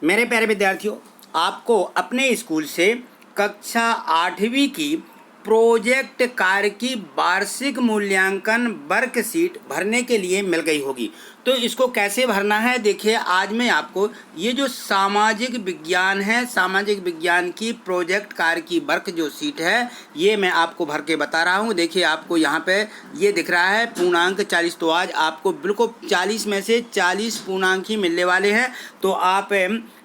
मेरे प्यारे विद्यार्थियों, आपको अपने स्कूल से कक्षा 8वीं की प्रोजेक्ट कार्य की वार्षिक मूल्यांकन वर्कशीट भरने के लिए मिल गई होगी। तो इसको कैसे भरना है, देखिए आज मैं आपको ये जो सामाजिक विज्ञान है, सामाजिक विज्ञान की प्रोजेक्ट कार्य की वर्क जो शीट है, ये मैं आपको भर के बता रहा हूँ। देखिए आपको यहाँ पे ये दिख रहा है पूर्णांक 40। तो आज आपको बिल्कुल 40 में से 40 पूर्णांक ही मिलने वाले हैं। तो आप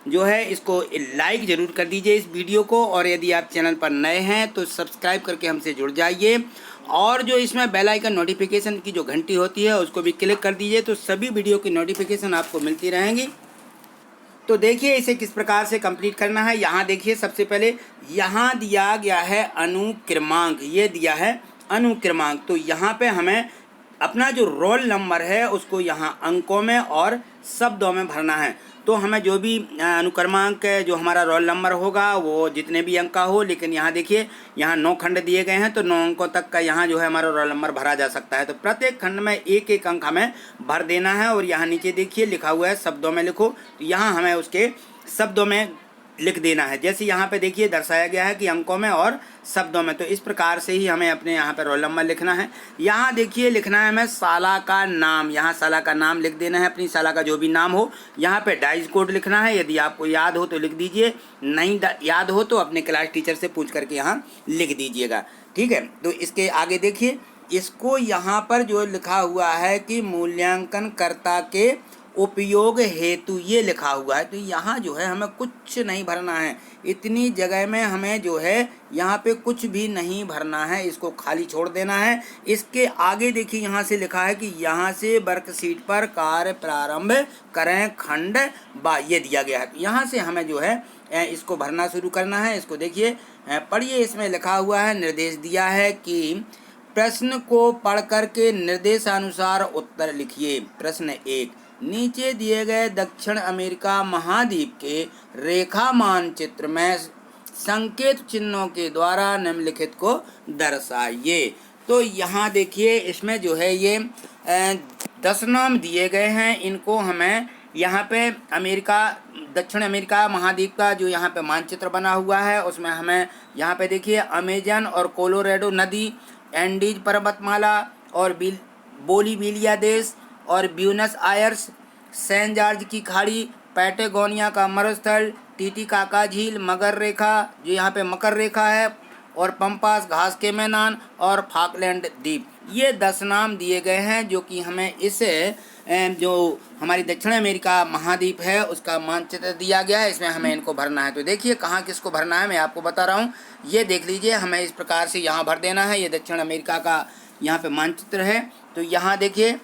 जो है इसको लाइक ज़रूर कर दीजिए इस वीडियो को, और यदि आप चैनल पर नए हैं तो सब्सक्राइब करके हमसे जुड़ जाइए, और जो इसमें बेल आइकन नोटिफिकेशन की जो घंटी होती है उसको भी क्लिक कर दीजिए, तो सभी वीडियो की नोटिफिकेशन आपको मिलती रहेंगी। तो देखिए इसे किस प्रकार से कंप्लीट करना है। यहाँ देखिए सबसे पहले यहाँ दिया गया है अनुक्रमांक, ये दिया है अनुक्रमांक। तो यहाँ पे हमें अपना जो रोल नंबर है उसको यहाँ अंकों में और शब्दों में भरना है। तो हमें जो भी अनुक्रमांक जो हमारा रोल नंबर होगा वो जितने भी अंक का हो, लेकिन यहाँ देखिए यहाँ 9 खंड दिए गए हैं, तो 9 अंकों तक का यहाँ जो है हमारा रोल नंबर भरा जा सकता है। तो प्रत्येक खंड में एक एक अंक हमें भर देना है। और यहाँ नीचे देखिए लिखा हुआ है शब्दों में लिखो, तो यहाँ हमें उसके शब्दों में लिख देना है। जैसे यहाँ पे देखिए दर्शाया गया है कि अंकों में और शब्दों में, तो इस प्रकार से ही हमें अपने यहाँ पे रोल नंबर लिखना है। यहाँ देखिए लिखना है हमें शाला का नाम, यहाँ शाला का नाम लिख देना है, अपनी शाला का जो भी नाम हो। यहाँ पे डाइस कोड लिखना है, यदि आपको याद हो तो लिख दीजिए, नहीं याद हो तो अपने क्लास टीचर से पूछ करके यहाँ लिख दीजिएगा, ठीक है। तो इसके आगे देखिए इसको यहाँ पर जो लिखा हुआ है कि मूल्यांकनकर्ता के उपयोग हेतु ये लिखा हुआ है, तो यहाँ जो है हमें कुछ नहीं भरना है। इतनी जगह में हमें जो है यहाँ पे कुछ भी नहीं भरना है, इसको खाली छोड़ देना है। इसके आगे देखिए यहाँ से लिखा है कि यहाँ से वर्कशीट पर कार्य प्रारंभ करें खंड बा, ये दिया गया है। तो यहाँ से हमें जो है इसको भरना शुरू करना है। इसको देखिए पढ़िए, इसमें लिखा हुआ है, निर्देश दिया है कि प्रश्न को पढ़ करके निर्देशानुसार उत्तर लिखिए। प्रश्न 1, नीचे दिए गए दक्षिण अमेरिका महाद्वीप के रेखा मानचित्र में संकेत चिन्हों के द्वारा निम्नलिखित को दर्शाइए। तो यहाँ देखिए इसमें जो है ये 10 नाम दिए गए हैं। इनको हमें यहाँ पे अमेरिका, दक्षिण अमेरिका महाद्वीप का जो यहाँ पे मानचित्र बना हुआ है उसमें हमें यहाँ पे देखिए अमेजन और कोलोराडो नदी, एंडीज पर्वतमाला और बोलीविलिया देश और ब्यूनस आयर्स, सेंट जॉर्ज की खाड़ी, पैटागोनिया का मरुस्थल, टीटीकाका झील, मकर रेखा जो यहाँ पे मकर रेखा है, और पंपास घास के मैदान और फाकलैंड द्वीप। ये 10 नाम दिए गए हैं जो कि हमें इस जो हमारी दक्षिण अमेरिका महाद्वीप है उसका मानचित्र दिया गया है, इसमें हमें इनको भरना है। तो देखिए कहाँ किसको भरना है मैं आपको बता रहा हूँ, ये देख लीजिए। हमें इस प्रकार से यहाँ भर देना है। ये दक्षिण अमेरिका का यहाँ पे मानचित्र है। तो यहाँ देखिए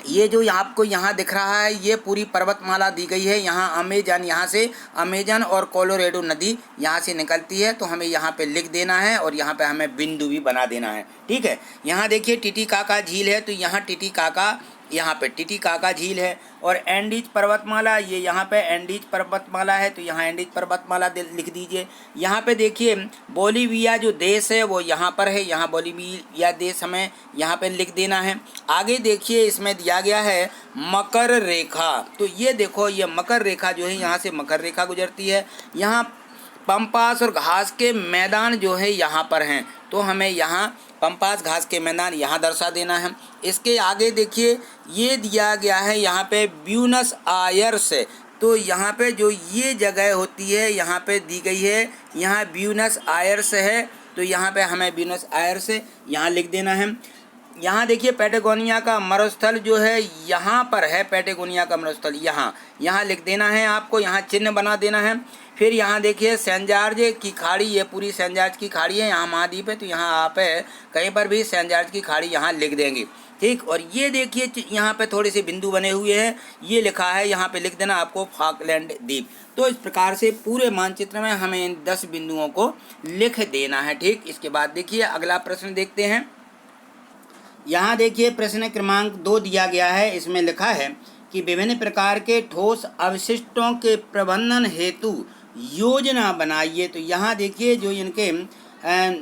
ये जो आपको यहाँ दिख रहा है ये पूरी पर्वतमाला दी गई है। यहाँ अमेजन, यहाँ से अमेजन और कोलोराडो नदी यहाँ से निकलती है, तो हमें यहाँ पे लिख देना है और यहाँ पे हमें बिंदु भी बना देना है, ठीक है। यहाँ देखिए टीटीकाका झील है, तो यहाँ टीटीकाका, यहाँ पे टीटीकाका झील है। और एंडीज पर्वतमाला, ये यहाँ पे एंडीज पर्वतमाला है, तो यहाँ एंडीज पर्वतमाला लिख दीजिए। यहाँ पे देखिए बोलीविया जो देश है वो यहाँ पर है, यहाँ बोलीविया देश हमें यहाँ पे लिख देना है। आगे देखिए इसमें दिया गया है मकर रेखा, तो ये देखो ये मकर रेखा जो है यहाँ से मकर रेखा गुजरती है। यहाँ पंपास और घास के मैदान जो है यहाँ पर हैं, तो हमें यहाँ पंपास घास के मैदान यहाँ दर्शा देना है। इसके आगे देखिए ये दिया गया है यहाँ पे ब्यूनस आयर्स, तो यहाँ पे जो ये जगह होती है यहाँ पे दी गई है, यहाँ ब्यूनस आयर्स है, तो यहाँ पे हमें ब्यूनस आयर्स यहाँ लिख देना है। यहाँ देखिए पैटागोनिया का मरुस्थल जो है यहाँ पर है, पैटागोनिया का मरुस्थल यहाँ लिख देना है आपको, यहाँ चिन्ह बना देना है। फिर यहाँ देखिए सेंट जॉर्ज की खाड़ी, ये पूरी सेंट जॉर्ज की खाड़ी है, यहाँ महाद्वीप है, तो यहाँ आप कहीं पर भी सेंट जॉर्ज की खाड़ी यहाँ लिख देंगे, ठीक। और ये देखिए यहाँ पे थोड़े से बिंदु बने हुए हैं, ये लिखा है यहाँ पे लिख देना आपको फाकलैंड द्वीप। तो इस प्रकार से पूरे मानचित्र में हमें इन 10 बिंदुओं को लिख देना है, ठीक। इसके बाद देखिए अगला प्रश्न देखते हैं। यहाँ देखिए प्रश्न क्रमांक 2 दिया गया है, इसमें लिखा है कि विभिन्न प्रकार के ठोस अवशिष्टों के प्रबंधन हेतु योजना बनाइए। तो यहाँ देखिए जो इनके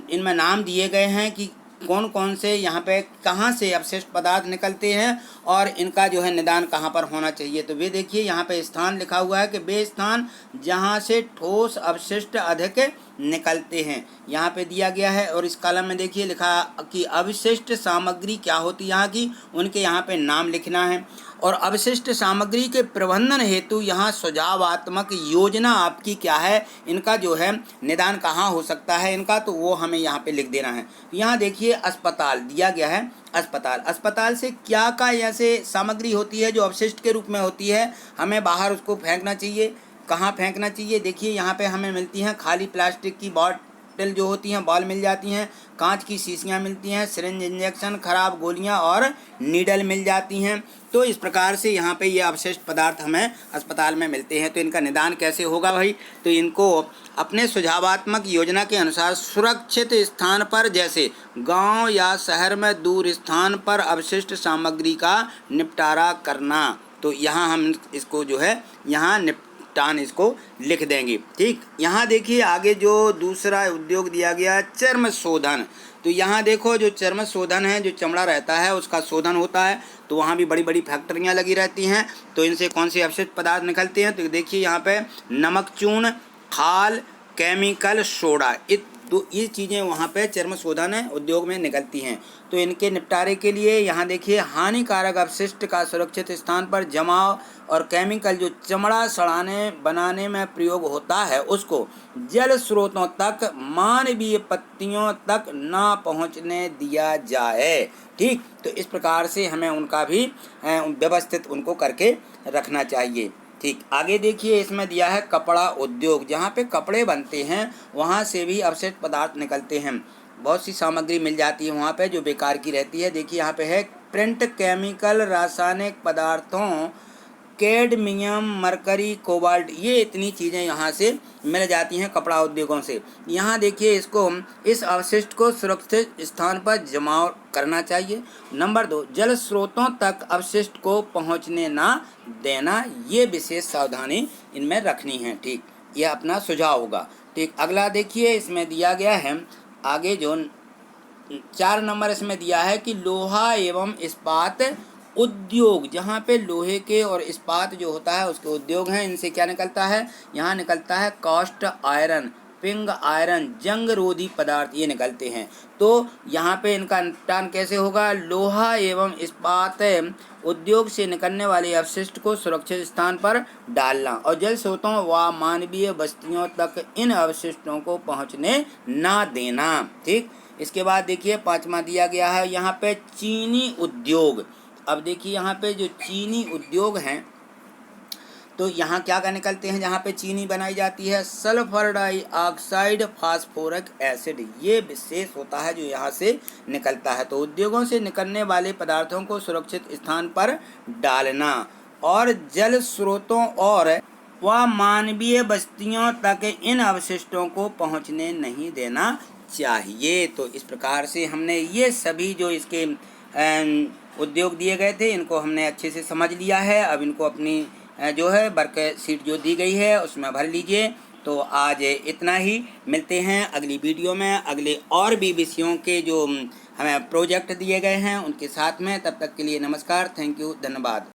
इनमें नाम दिए गए हैं कि कौन कौन से यहाँ पे कहाँ से अवशिष्ट पदार्थ निकलते हैं और इनका जो है निदान कहाँ पर होना चाहिए। तो वे देखिए यहाँ पे स्थान लिखा हुआ है कि वे स्थान जहाँ से ठोस अवशिष्ट अधिक निकलते हैं, यहाँ पे दिया गया है। और इस कॉलम में देखिए लिखा कि अवशिष्ट सामग्री क्या होती है यहाँ की, उनके यहाँ पे नाम लिखना है। और अवशिष्ट सामग्री के प्रबंधन हेतु यहाँ सुझावात्मक योजना आपकी क्या है, इनका जो है निदान कहाँ हो सकता है इनका, तो वो हमें यहाँ पे लिख देना है। यहाँ देखिए अस्पताल दिया गया है, अस्पताल से क्या का ऐसे सामग्री होती है जो अवशिष्ट के रूप में होती है, हमें बाहर उसको फेंकना चाहिए। कहाँ फेंकना चाहिए, देखिए यहाँ पे हमें मिलती हैं खाली प्लास्टिक की बॉटल जो होती हैं, बॉल मिल जाती हैं, कांच की शीशियाँ मिलती हैं, सिरिंज, इंजेक्शन, खराब गोलियाँ और नीडल मिल जाती हैं। तो इस प्रकार से यहाँ पे ये अवशिष्ट पदार्थ हमें अस्पताल में मिलते हैं। तो इनका निदान कैसे होगा भाई, तो इनको अपने सुझावात्मक योजना के अनुसार सुरक्षित स्थान पर, जैसे गांव या शहर में दूर स्थान पर अवशिष्ट सामग्री का निपटारा करना। तो यहाँ हम इसको जो है यहाँ निपटान इसको लिख देंगे। ठीक, यहाँ देखिए आगे जो दूसरा उद्योग दिया गया चर्म शोधन। तो यहाँ देखो जो चर्म शोधन है, जो चमड़ा रहता है उसका शोधन होता है, तो वहाँ भी बड़ी बड़ी फैक्ट्रियाँ लगी रहती हैं। तो इनसे कौन से अवशिष्ट पदार्थ निकलते हैं, तो देखिए यहाँ पे नमक चूर्ण, खाल, केमिकल, सोडा, तो ये चीज़ें वहाँ पे चर्म शोधन उद्योग में निकलती हैं। तो इनके निपटारे के लिए यहाँ देखिए हानिकारक अवशिष्ट का सुरक्षित स्थान पर जमाव और केमिकल जो चमड़ा सड़ाने बनाने में प्रयोग होता है उसको जल स्रोतों तक, मानवीय पत्तियों तक ना पहुँचने दिया जाए। ठीक, तो इस प्रकार से हमें उनका भी व्यवस्थित उनको करके रखना चाहिए। ठीक, आगे देखिए इसमें दिया है कपड़ा उद्योग, जहाँ पे कपड़े बनते हैं वहाँ से भी अवशिष्ट पदार्थ निकलते हैं। बहुत सी सामग्री मिल जाती है वहाँ पे जो बेकार की रहती है। देखिए यहाँ पे है प्रिंट, केमिकल, रासायनिक पदार्थों, कैडमियम, मरकरी, कोबाल्ट, ये इतनी चीज़ें यहाँ से मिल जाती हैं कपड़ा उद्योगों से। यहाँ देखिए इसको, इस अवशिष्ट को सुरक्षित स्थान पर जमाव करना चाहिए। नंबर 2, जल स्रोतों तक अवशिष्ट को पहुँचने ना देना, ये विशेष सावधानी इनमें रखनी है। ठीक, यह अपना सुझाव होगा। ठीक, अगला देखिए इसमें दिया गया है आगे जो 4 नंबर इसमें दिया है कि लोहा एवं इस्पात उद्योग, जहाँ पे लोहे के और इस्पात जो होता है उसके उद्योग हैं, इनसे क्या निकलता है, यहाँ निकलता है कास्ट आयरन, पिंग आयरन, जंग रोधी पदार्थ, ये निकलते हैं। तो यहाँ पे इनका निपटान कैसे होगा, लोहा एवं इस्पात उद्योग से निकलने वाले अवशिष्ट को सुरक्षित स्थान पर डालना और जल स्रोतों व मानवीय बस्तियों तक इन अवशिष्टों को पहुँचने ना देना। ठीक, इसके बाद देखिए 5वां दिया गया है यहाँ पे चीनी उद्योग। अब देखिए यहाँ पे जो चीनी उद्योग हैं, तो यहाँ क्या क्या निकलते हैं, जहाँ पे चीनी बनाई जाती है, सल्फर डाइऑक्साइड, फास्फोरिक एसिड, ये विशेष होता है जो यहाँ से निकलता है। तो उद्योगों से निकलने वाले पदार्थों को सुरक्षित स्थान पर डालना और जल स्रोतों और व मानवीय बस्तियों तक इन अवशिष्टों को पहुँचने नहीं देना चाहिए। तो इस प्रकार से हमने ये सभी जो इसके उद्योग दिए गए थे इनको हमने अच्छे से समझ लिया है। अब इनको अपनी जो है वर्कशीट जो दी गई है उसमें भर लीजिए। तो आज इतना ही, मिलते हैं अगली वीडियो में अगले और भी विषयों के जो हमें प्रोजेक्ट दिए गए हैं उनके साथ में। तब तक के लिए नमस्कार, थैंक यू, धन्यवाद।